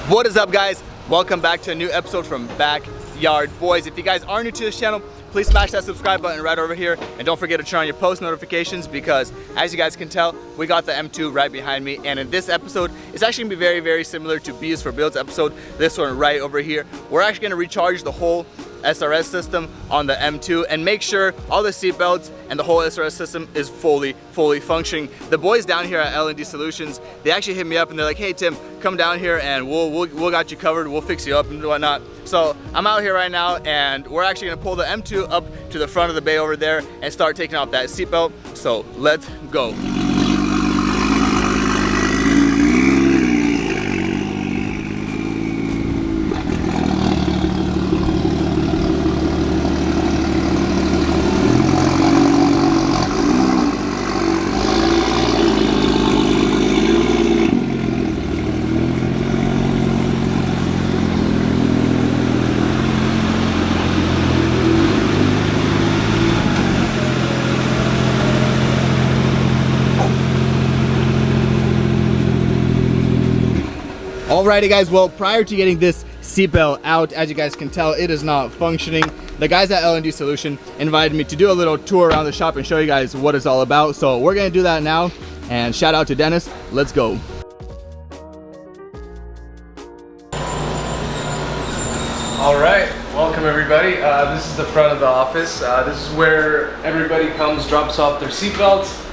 What is up, guys? Welcome back to a new episode from BackYardBoyz. If you guys are new to this channel, please smash that subscribe button right over here, and don't forget to turn on your post notifications because, as you guys can tell, we got the M2 right behind me. And in this episode, it's actually gonna be very, very similar to B's for Builds episode. This one right over here, we're actually gonna recharge the whole SRS system on the M2 and make sure all the seat belts and the whole SRS system is fully functioning. The boys down here at L&D Solutions, they actually hit me up and they're like, hey Tim, come down here and we'll got you covered, we'll fix you up and whatnot. So I'm out here right now and we're actually gonna pull the M2 up to the front of the bay over there and start taking off that seat belt. So let's go. Alrighty guys, well, prior to getting this seatbelt out, as you guys can tell, it is not functioning. The guys at L&D Solution invited me to do a little tour around the shop and show you guys what it's all about. So we're gonna do that now, and shout out to Dennis. Let's go. Alright, welcome everybody. This is the front of the office. This is where everybody comes, drops off their seatbelts.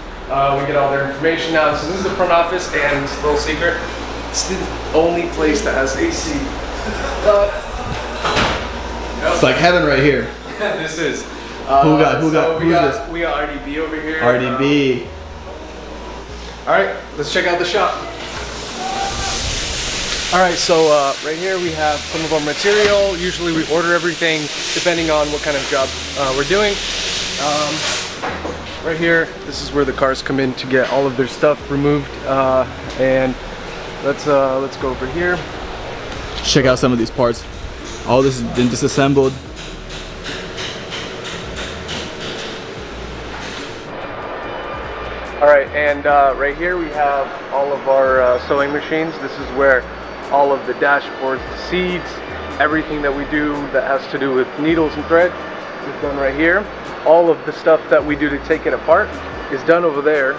We get all their information now. So this is the front office, and it's a little secret. It's the only place that has AC. It's like heaven right here. This is. We got RDB over here. RDB. Alright, let's check out the shop. Alright, so right here we have some of our material. Usually we order everything depending on what kind of job we're doing. Right here, this is where the cars come in to get all of their stuff removed. And let's go over here. Check out some of these parts. All this has been disassembled. Alright, and right here we have all of our sewing machines. This is where all of the dashboards, the seats, everything that we do that has to do with needles and thread is done right here. All of the stuff that we do to take it apart is done over there.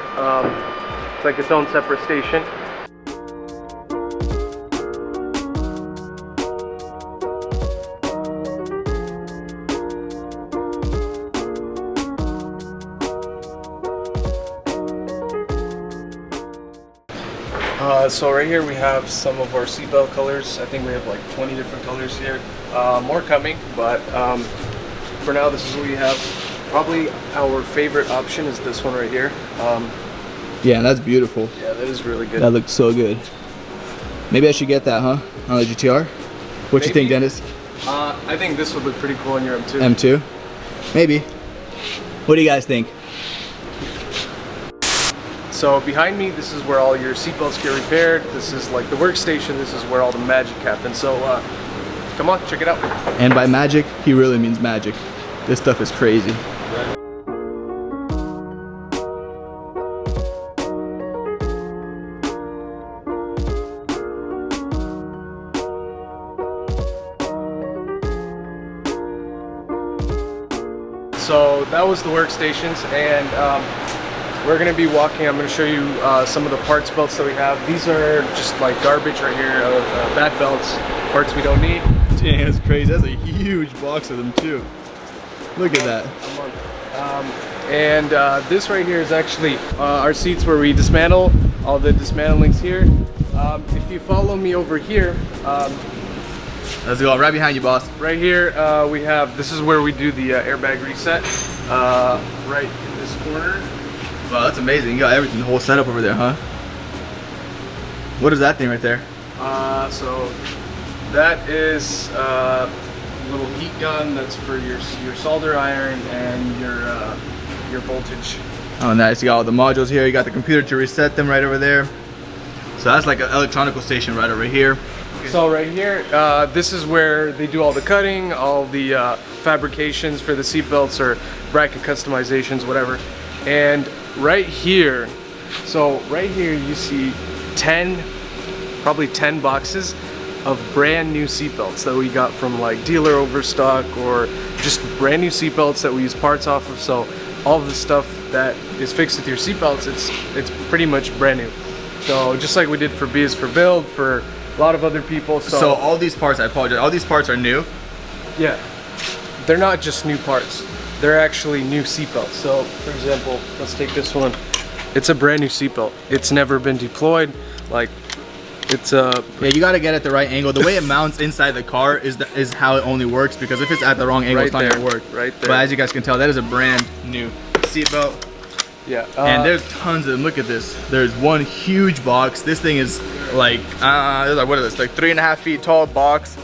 It's like its own separate station. So right here we have some of our seatbelt colors. I think we have like 20 different colors here. More coming, but for now this is what we have. Probably our favorite option is this one right here. Yeah, that's beautiful. Yeah, that is really good. That looks so good. Maybe I should get that, huh? On the GTR? What you think, Dennis? I think this would look pretty cool on your M2. M2? Maybe. What do you guys think? So behind me, this is where all your seatbelts get repaired. This is like the workstation. This is where all the magic happens. So come on, check it out. And by magic, he really means magic. This stuff is crazy. So that was the workstations, and we're going to be walking. I'm going to show you some of the parts belts that we have. These are just like garbage right here, bad belts, parts we don't need. Dang, that's crazy. That's a huge box of them too. Look at that. And this right here is actually our seats where we dismantle. All the dismantling's here. If you follow me over here, let's go right behind you, boss. Right here we have, this is where we do the airbag reset, right in this corner. Wow, that's amazing. You got everything, the whole setup over there, huh? What is that thing right there? So that is a little heat gun. That's for your solder iron and your voltage. Oh, nice. You got all the modules here. You got the computer to reset them right over there. So that's like an electronical station right over here. Okay. So right here, this is where they do all the cutting, all the fabrications for the seat belts or bracket customizations, whatever. And right here, so right here you see probably 10 boxes of brand new seatbelts that we got from like dealer overstock or just brand new seatbelts that we use parts off of. So all of the stuff that is fixed with your seatbelts, it's pretty much brand new. So just like we did for B is for Build, for a lot of other people. So all these parts, I apologize, all these parts are new? Yeah, they're not just new parts. They're actually new seatbelts. So for example, let's take this one. It's a brand new seatbelt. It's never been deployed. Like, it's yeah, you got to get it the right angle. The way it mounts inside the car is how it only works, because if it's at the wrong angle, it's not gonna work. Right there. But as you guys can tell, that is a brand new seatbelt. Yeah. And there's tons of them. Look at this. There's one huge box. This thing is like, what is this? Like 3.5 feet tall box.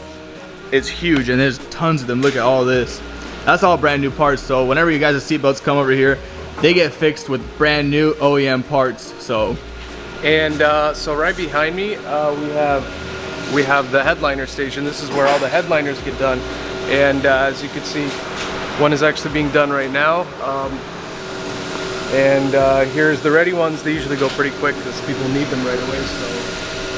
It's huge, and there's tons of them. Look at all this. That's all brand new parts. So whenever you guys' seatbelts come over here, they get fixed with brand new OEM parts. So. And so right behind me, we have the headliner station. This is where all the headliners get done. And as you can see, one is actually being done right now. Here's the ready ones. They usually go pretty quick because people need them right away. So.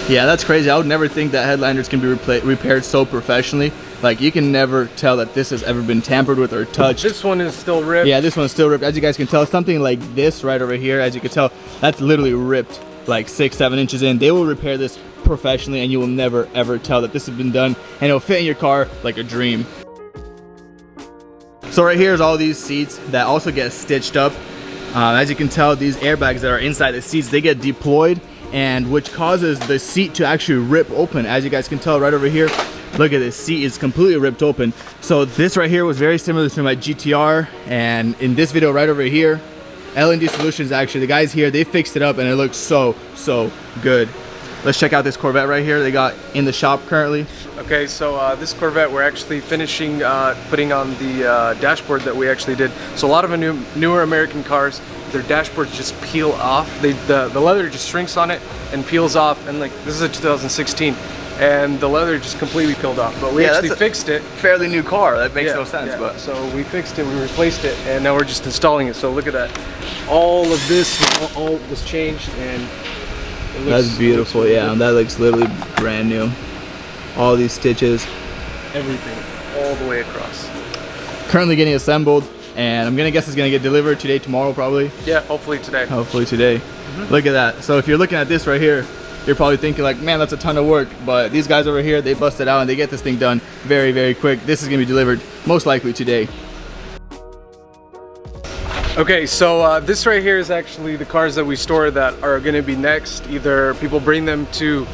Yeah, that's crazy. I would never think that headliners can be repaired so professionally. Like, you can never tell that this has ever been tampered with or touched. This one is still ripped. Yeah, this one's still ripped. As you guys can tell, something like this right over here, as you can tell, that's literally ripped like 6-7 inches in. They will repair this professionally, and you will never ever tell that this has been done, and it'll fit in your car like a dream. So right here is all these seats that also get stitched up. As you can tell, these airbags that are inside the seats, they get deployed, and which causes the seat to actually rip open. As you guys can tell right over here, look at this seat, is completely ripped open. So this right here was very similar to my GTR, and in this video right over here, L&D Solutions, actually, the guys here, they fixed it up, and it looks so good. Let's check out this Corvette right here they got in the shop currently. Okay, so this Corvette, we're actually finishing putting on the dashboard that we actually did. So a lot of newer American cars, their dashboards just peel off. The leather just shrinks on it and peels off, and like, this is a 2016. And the leather just completely peeled off, but we actually fixed it. Fairly new car, that makes no sense. Yeah. But so we fixed it, we replaced it, and now we're just installing it. So look at that. All of this all was changed, and it looks, that's beautiful. Really good. That looks literally brand new. All these stitches, everything, all the way across. Currently getting assembled, and I'm gonna guess it's gonna get delivered today, tomorrow, probably. Yeah, hopefully today. Hopefully today. Look at that. So if you're looking at this right here, you're probably thinking like, man, that's a ton of work, but these guys over here, they bust it out and they get this thing done very quick. This is gonna be delivered most likely today. Okay, so this right here is actually the cars that we store that are gonna be next. Either people bring them to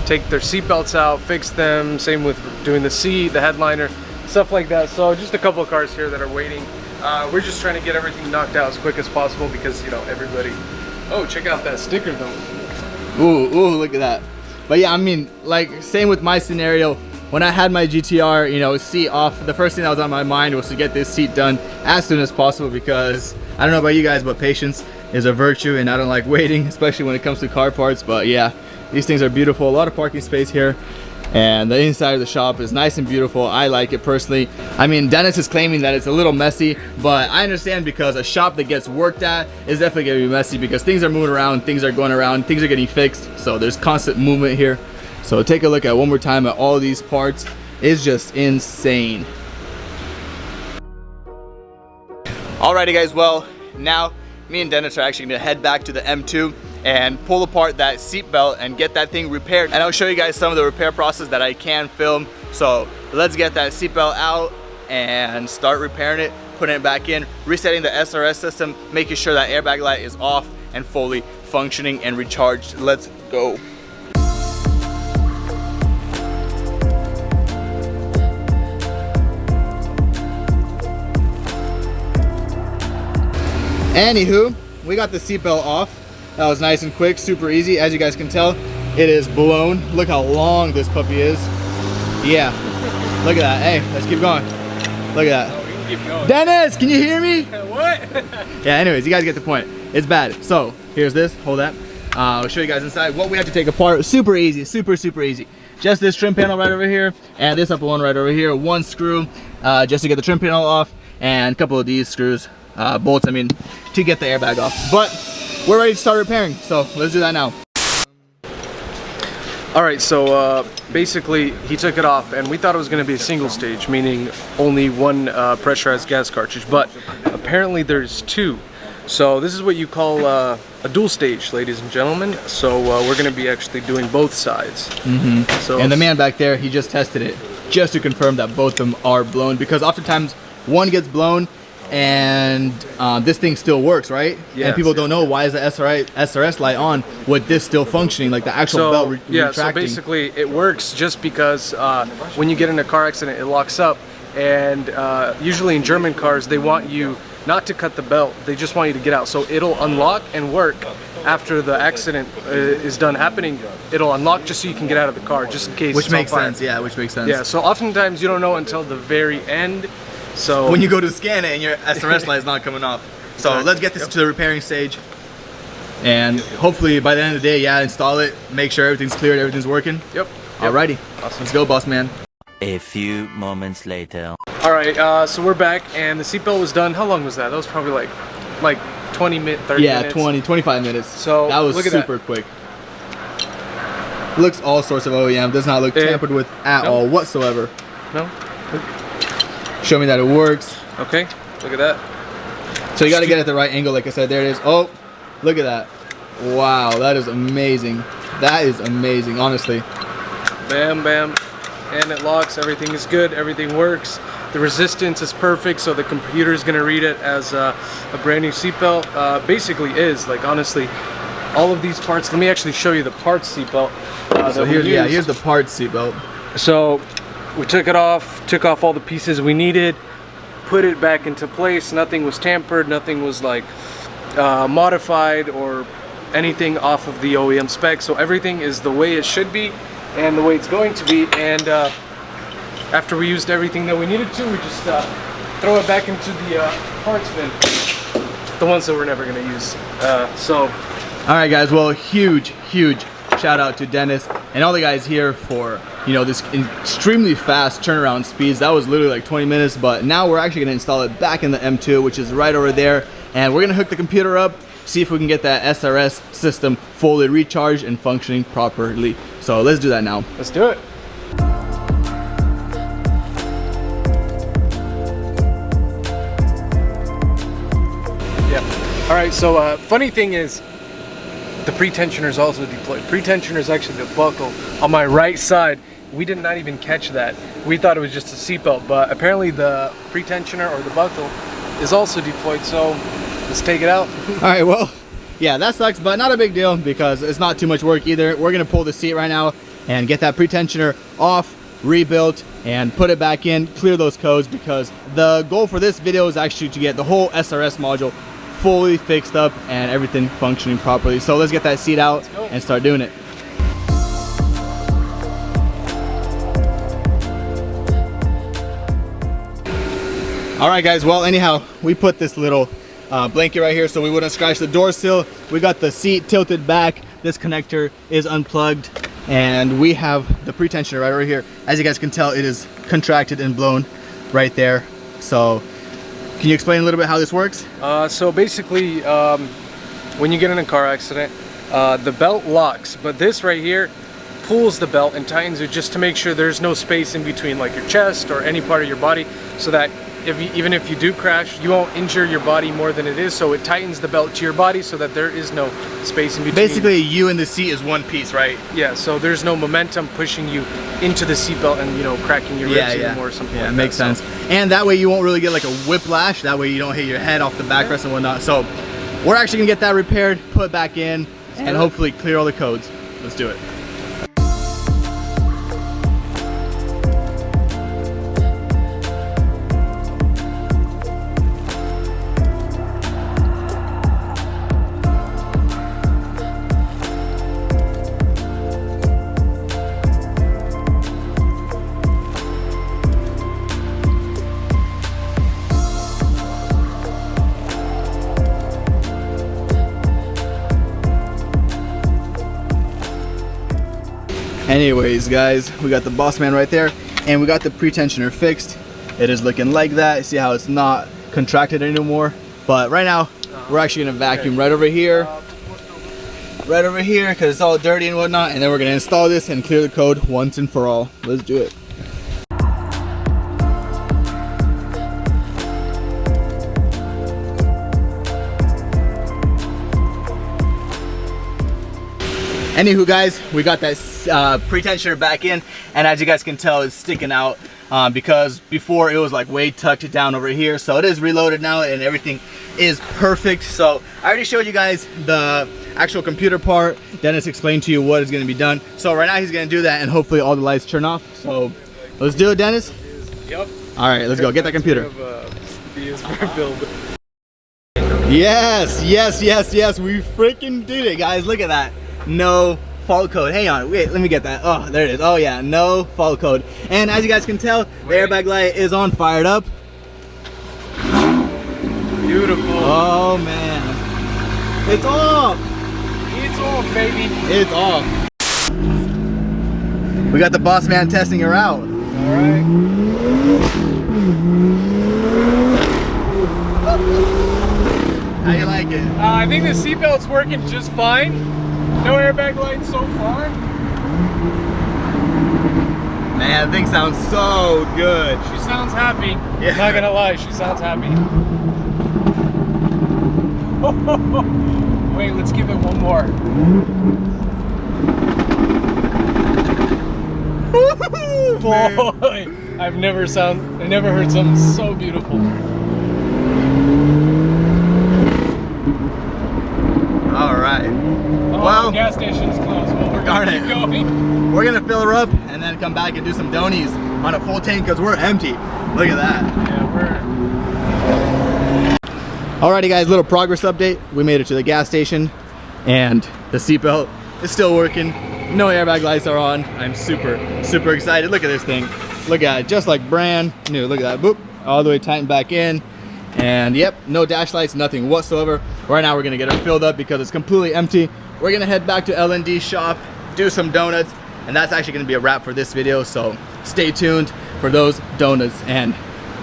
take their seat belts out, fix them, same with doing the seat, the headliner, stuff like that. So just a couple of cars here that are waiting. We're just trying to get everything knocked out as quick as possible because, you know, everybody, oh, check out that sticker though. Ooh, look at that. But yeah, I mean, like, same with my scenario. When I had my GTR, you know, seat off, the first thing that was on my mind was to get this seat done as soon as possible, because I don't know about you guys, but patience is a virtue, and I don't like waiting, especially when it comes to car parts. But yeah, these things are beautiful. A lot of parking space here, and the inside of the shop is nice and beautiful. I like it personally. I mean, Dennis is claiming that it's a little messy, but I understand, because a shop that gets worked at is definitely gonna be messy, because things are moving around, things are going around, things are getting fixed, so there's constant movement here. So take a look at one more time at all these parts. It's just insane. Alrighty guys, well, now me and Dennis are actually gonna head back to the M2 and pull apart that seat belt and get that thing repaired. And I'll show you guys some of the repair process that I can film. So let's get that seat belt out and start repairing it, putting it back in, resetting the SRS system, making sure that airbag light is off and fully functioning and recharged. Let's go. Anywho, we got the seatbelt off. That was nice and quick, super easy. As you guys can tell, it is blown. Look how long this puppy is. Yeah, look at that. Hey, let's keep going. Look at that. Oh, we can keep going. Dennis, can you hear me? What? Yeah, anyways, you guys get the point. It's bad. So here's this, hold that. I'll show you guys inside what we have to take apart. Super easy, super easy. Just this trim panel right over here, and this upper one right over here. One screw, just to get the trim panel off, and a couple of these screws, bolts, I mean, to get the airbag off. But we're ready to start repairing, so let's do that now. All right, so basically he took it off and we thought it was gonna be a single stage, meaning only one pressurized gas cartridge, but apparently there's two. So this is what you call a dual stage, ladies and gentlemen. So we're gonna be actually doing both sides. So, and the man back there, he just tested it just to confirm that both of them are blown, because oftentimes one gets blown and this thing still works, right? Yes, and people don't know, why is the SRS light on with this still functioning, like the actual belt retracting? So basically it works just because when you get in a car accident, it locks up. And usually in German cars, they want you not to cut the belt, they just want you to get out. So it'll unlock and work after the accident is done happening. It'll unlock just so you can get out of the car, just in case. Which makes sense, yeah, which makes sense. Yeah, so oftentimes you don't know until the very end. So when you go to scan it and your SRS light is not coming off. So exactly. Let's get this to the repairing stage. And hopefully by the end of the day, yeah, install it, make sure everything's cleared, everything's working. Yep. Alrighty, Awesome. Let's go, boss man. A few moments later. All right, so we're back and the seatbelt was done. How long was that? That was probably like 20 minutes, 30 minutes. Yeah, 25 minutes. So that was look at super quick. Looks all sorts of OEM, does not look tampered with at all whatsoever. No? Show me that it works. Okay, look at that. So you gotta get it the right angle, like I said, there it is. Oh, look at that. Wow, that is amazing. That is amazing, honestly. Bam, bam. And it locks, everything is good, everything works. The resistance is perfect, so the computer is gonna read it as a brand new seatbelt. Basically is, like honestly, all of these parts, let me actually show you the parts seatbelt. So here's the parts seatbelt. So we took it off, took off all the pieces we needed, put it back into place. Nothing was tampered, nothing was like modified or anything off of the OEM spec. So everything is the way it should be and the way it's going to be. And after we used everything that we needed to, we just throw it back into the parts bin, the ones that we're never gonna use. All right, guys. Well, huge shout out to Dennis and all the guys here for, you know, this extremely fast turnaround speeds. That was literally like 20 minutes, but now we're actually gonna install it back in the M2, which is right over there, and we're gonna hook the computer up, see if we can get that SRS system fully recharged and functioning properly. So let's do that now. Let's do it. Yeah. All right, so funny thing is, the Pretensioners also deployed. Pretensioners actually the buckle on my right side. We did not even catch that. We thought it was just a seatbelt, but apparently the Pretensioner or the buckle is also deployed, so let's take it out. All right, well, yeah, that sucks, but not a big deal because it's not too much work either. We're gonna pull the seat right now and get that Pretensioner off, rebuilt, and put it back in, clear those codes, because the goal for this video is actually to get the whole SRS module fully fixed up and everything functioning properly. So let's get that seat out and start doing it. All right, guys, well, anyhow, we put this little blanket right here so we wouldn't scratch the door sill. We got the seat tilted back. This connector is unplugged, and we have the Pretensioner right over here. As you guys can tell, it is contracted and blown right there. So can you explain a little bit how this works? So basically, when you get in a car accident, the belt locks, but this right here pulls the belt and tightens it just to make sure there's no space in between, like your chest or any part of your body, so that even if you do crash, you won't injure your body more than it is. So it tightens the belt to your body so that there is no space in between. Basically, you and the seat is one piece, right? Yeah, so there's no momentum pushing you into the seatbelt and, you know, cracking your ribs anymore or something like that. Yeah, makes sense. And that way you won't really get like a whiplash. That way you don't hit your head off the backrest and whatnot. So we're actually gonna get that repaired, put back in, and hopefully clear all the codes. Let's do it. Anyways, guys, we got the boss man right there, and we got the Pretensioner fixed. It is looking like that. See how it's not contracted anymore? But right now, we're actually gonna vacuum right over here. right over here because it's all dirty and whatnot, and then we're gonna install this and clear the code once and for all. Let's do it. Anywho guys, we got that Pretensioner back in, and as you guys can tell, it's sticking out because before it was like way tucked down over here. So it is reloaded now and everything is perfect. So I already showed you guys the actual computer part. Dennis explained to you what is going to be done. So right now he's going to do that, and hopefully all the lights turn off. So let's do it, Dennis. Yep. All right, let's go get that computer. Build. Yes, yes, yes, yes. We freaking did it, guys. Look at that. No fault code. Hang on, wait, let me get that. Oh, there it is. Oh yeah, no fault code. And as you guys can tell, the airbag light is on, fired up. Beautiful. Oh man, it's off. It's off, baby. It's off. We got the boss man testing her out. All right. How you like it? I think the seatbelt's working just fine. No airbag lights so far. Man, that thing sounds so good. She sounds happy. Yeah. Not gonna lie, she sounds happy. Wait, let's give it one more. Boy, I've never heard something so beautiful. All right. Oh, Well, the gas station's closed. Well, we're darn gonna it. keep going. We're gonna fill her up and then come back and do some donies on a full tank because we're empty. Look at that. Yeah, Alrighty guys, little progress update. We made it to the gas station and the seatbelt is still working. No airbag lights are on. I'm super excited. Look at this thing. Look at it, just like brand new. Look at that, boop, all the way tightened back in. And yep, no dash lights, nothing whatsoever. Right now we're gonna get her filled up because it's completely empty. We're gonna head back to L&D shop, do some donuts, and that's actually gonna be a wrap for this video. So stay tuned for those donuts. And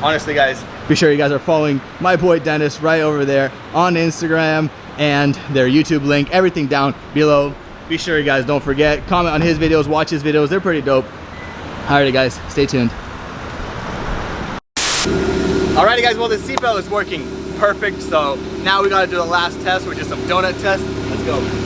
honestly guys, be sure you guys are following my boy Dennis right over there on Instagram and their YouTube link, everything down below. Be sure you guys don't forget, comment on his videos, watch his videos, they're pretty dope. Alrighty guys, stay tuned. Alrighty guys, well the seatbelt is working perfect, so now we gotta do the last test, which is some donut test. Let's go.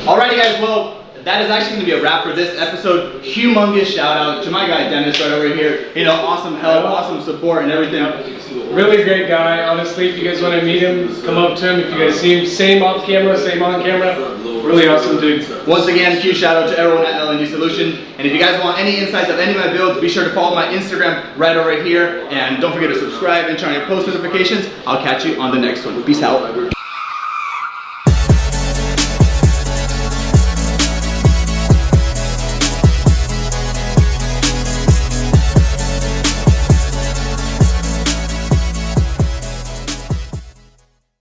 Alrighty guys, well, that is actually going to be a wrap for this episode. Humongous shout out to my guy Dennis right over here. You know, awesome help, awesome support and everything. really great guy. Honestly, if you guys want to meet him, come up to him. If you guys see him, same off camera, same on camera. Really awesome dude. Once again, huge shout out to everyone at L&D Solutions. And if you guys want any insights of any of my builds, be sure to follow my Instagram right over here. And don't forget to subscribe and turn on your post notifications. I'll catch you on the next one. Peace out.